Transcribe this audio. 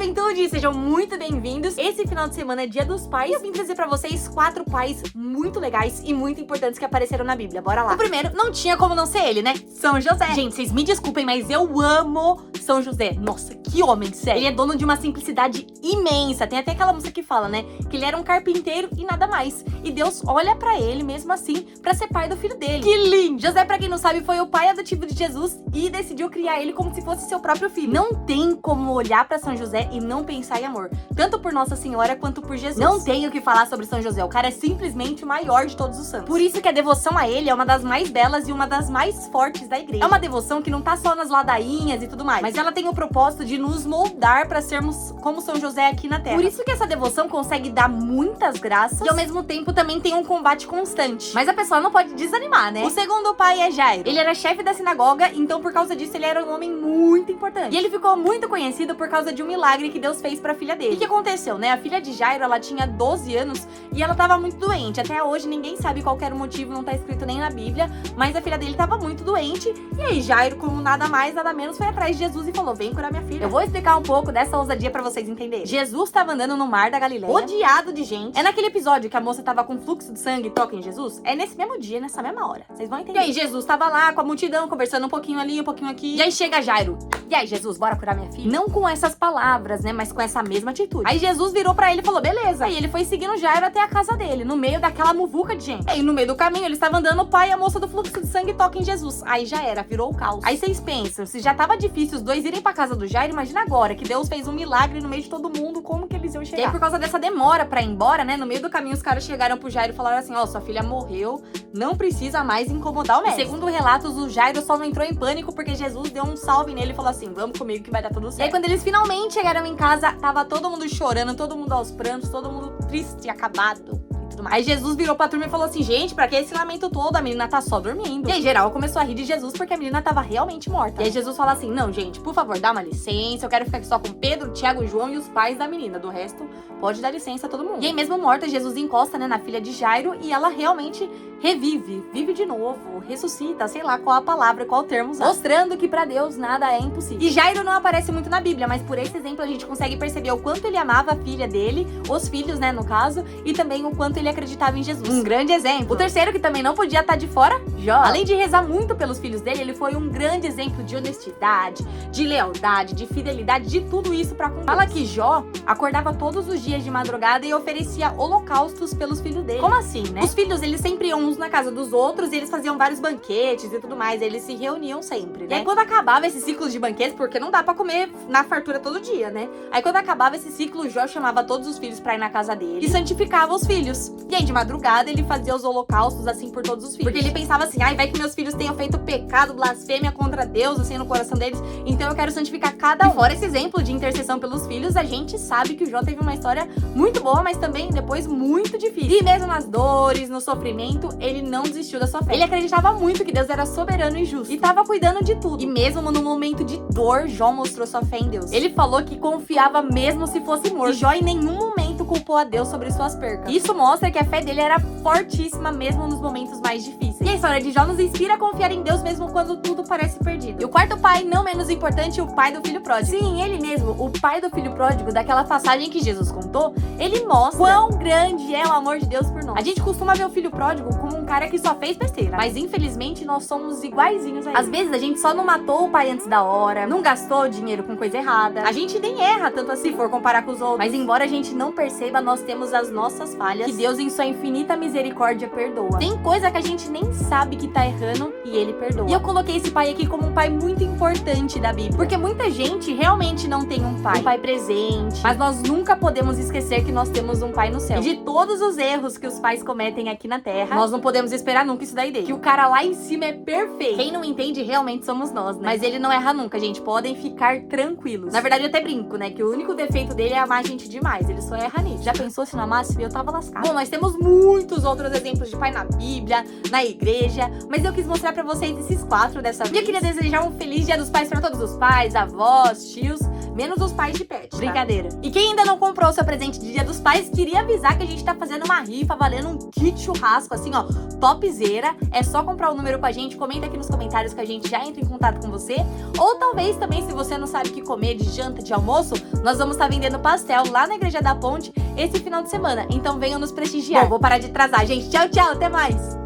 juventude! Sejam muito bem-vindos. Esse final de semana é Dia dos Pais e eu vim trazer pra vocês 4 pais muito legais e muito importantes que apareceram na Bíblia. Bora lá! O primeiro, não tinha como não ser ele, né? São José. Gente, vocês me desculpem, mas eu amo São José. Nossa, que homem, sério. Ele é dono de uma simplicidade imensa. Tem até aquela música que fala, né? Que ele era um carpinteiro e nada mais. E Deus olha pra ele mesmo assim pra ser pai do filho dele. Que lindo! José, pra quem não sabe, foi o pai adotivo de Jesus e decidiu criar ele como se fosse seu próprio filho. Não tem como olhar pra São José e não pensar em amor. Tanto por Nossa Senhora quanto por Jesus. Não tenho o que falar sobre São José. O cara é simplesmente o maior de todos os santos. Por isso que a devoção a ele é uma das mais belas e uma das mais fortes da igreja. É uma devoção que não tá só nas ladainhas e tudo mais, mas ela tem o propósito de nos moldar pra sermos como São José aqui na Terra. Por isso que essa devoção consegue dar muitas graças e ao mesmo tempo também tem um combate constante. Mas a pessoa não pode desanimar, né? O segundo pai é Jairo. Ele era chefe da sinagoga, então por causa disso ele era um homem muito importante. E ele ficou muito conhecido por causa de um milagre que Deus fez pra filha dele. O que aconteceu, né? A filha de Jairo, ela tinha 12 anos e ela tava muito doente. Até hoje ninguém sabe qual era o motivo, não tá escrito nem na Bíblia, mas a filha dele tava muito doente. E aí Jairo, como nada mais, nada menos, foi atrás de Jesus e falou: vem curar minha filha. Eu vou explicar um pouco dessa ousadia pra vocês entenderem. Jesus tava andando no mar da Galileia, rodeado de gente. É naquele episódio que a moça tava com fluxo de sangue e toca em Jesus? É nesse mesmo dia, nessa mesma hora. Vocês vão entender. E aí Jesus tava lá com a multidão, conversando um pouquinho ali, um pouquinho aqui. E aí chega Jairo. E aí, Jesus, bora curar minha filha? Não com essas palavras, né? Mas com essa mesma atitude. Aí Jesus virou pra ele e falou: beleza. Aí ele foi seguindo Jairo até a casa dele, no meio daquela muvuca de gente. Aí no meio do caminho, ele estava andando, o pai e a moça do fluxo de sangue tocam em Jesus. Aí já era, virou o caos. Aí vocês pensam, se já tava difícil os dois irem pra casa do Jairo, imagina agora, que Deus fez um milagre no meio de todo mundo, como que eles iam chegar? E aí, por causa dessa demora pra ir embora, né? No meio do caminho, os caras chegaram pro Jairo e falaram assim: ó, sua filha morreu, não precisa mais incomodar o médico. E segundo relatos, o Jairo só não entrou em pânico porque Jesus deu um salve nele e falou assim: vamos comigo que vai dar tudo certo. E aí, quando eles finalmente chegaram em casa, tava todo mundo chorando, todo mundo aos prantos, todo mundo triste, acabado. Aí Jesus virou pra turma e falou assim: gente, pra que esse lamento todo? A menina tá só dormindo. E aí geral começou a rir de Jesus porque a menina tava realmente morta. E aí Jesus fala assim: não, gente, por favor, dá uma licença. Eu quero ficar aqui só com Pedro, Tiago, João e os pais da menina. Do resto, pode dar licença a todo mundo. E aí mesmo morta, Jesus encosta, né, na filha de Jairo e ela realmente revive, vive de novo, ressuscita, sei lá qual a palavra, qual o termo usar. Mostrando que pra Deus nada é impossível. E Jairo não aparece muito na Bíblia, mas por esse exemplo a gente consegue perceber o quanto ele amava a filha dele, os filhos, né, no caso, e também o quanto ele acreditava em Jesus. Um grande exemplo. O terceiro, que também não podia estar de fora, Jó. Além de rezar muito pelos filhos dele, ele foi um grande exemplo de honestidade, de lealdade, de fidelidade, de tudo isso pra com Deus. Fala que Jó acordava todos os dias de madrugada e oferecia holocaustos pelos filhos dele. Como assim, né? Os filhos, eles sempre iam uns na casa dos outros e eles faziam vários banquetes e tudo mais. Eles se reuniam sempre, né? E aí quando acabava esse ciclo de banquetes, porque não dá pra comer na fartura todo dia, né? Aí quando acabava esse ciclo, Jó chamava todos os filhos pra ir na casa dele e santificava os filhos. E aí de madrugada ele fazia os holocaustos assim por todos os filhos. Porque ele pensava assim: ai, vai que meus filhos tenham feito pecado, blasfêmia contra Deus, assim, no coração deles, então eu quero santificar cada um. E fora esse exemplo de intercessão pelos filhos, a gente sabe que o Jó teve uma história muito boa, mas também depois muito difícil. E mesmo nas dores, no sofrimento, ele não desistiu da sua fé. Ele acreditava muito que Deus era soberano e justo e tava cuidando de tudo. E mesmo no momento de dor, Jó mostrou sua fé em Deus. Ele falou que confiava mesmo se fosse morto. E Jó em nenhum momento culpou a Deus sobre suas percas. Isso mostra que a fé dele era fortíssima mesmo nos momentos mais difíceis. E a história de Jó nos inspira a confiar em Deus mesmo quando tudo parece perdido. E o quarto pai, não menos importante, o pai do filho pródigo. Sim, ele mesmo, o pai do filho pródigo, daquela passagem que Jesus contou, ele mostra quão grande é o amor de Deus por nós. A gente costuma ver o filho pródigo como um cara que só fez besteira, mas infelizmente nós somos iguaizinhos a ele. Às vezes a gente só não matou o pai antes da hora, não gastou dinheiro com coisa errada. A gente nem erra tanto assim, se for comparar com os outros. Mas embora a gente não perceba, nós temos as nossas falhas, que Deus em sua infinita misericórdia perdoa. Tem coisa que a gente nem sabe que tá errando e ele perdoa. E eu coloquei esse pai aqui como um pai muito importante da Bíblia, porque muita gente realmente não tem um pai presente, mas nós nunca podemos esquecer que nós temos um pai no céu. E de todos os erros que os pais cometem aqui na terra, nós não podemos esperar nunca isso daí dele. Que o cara lá em cima é perfeito. Quem não entende realmente somos nós, né? Mas ele não erra nunca, gente. Podem ficar tranquilos. Na verdade, eu até brinco, né? Que o único defeito dele é amar a gente demais. Ele só erra nisso. Já pensou se não amasse? Eu tava lascado. Bom, nós temos muitos outros exemplos de pai na Bíblia, na igreja, mas eu quis mostrar pra vocês esses 4 dessa vez. E eu queria desejar um feliz Dia dos Pais pra todos os pais, avós, tios. Menos os pais de pet, tá? Brincadeira. E quem ainda não comprou o seu presente de Dia dos Pais, queria avisar que a gente tá fazendo uma rifa valendo um kit churrasco, assim, ó, topzera. É só comprar o número com a gente, comenta aqui nos comentários que a gente já entra em contato com você. Ou talvez também, se você não sabe o que comer de janta, de almoço, nós vamos estar vendendo pastel lá na Igreja da Ponte esse final de semana. Então venham nos prestigiar. Bom, vou parar de atrasar, gente. Tchau, tchau, até mais!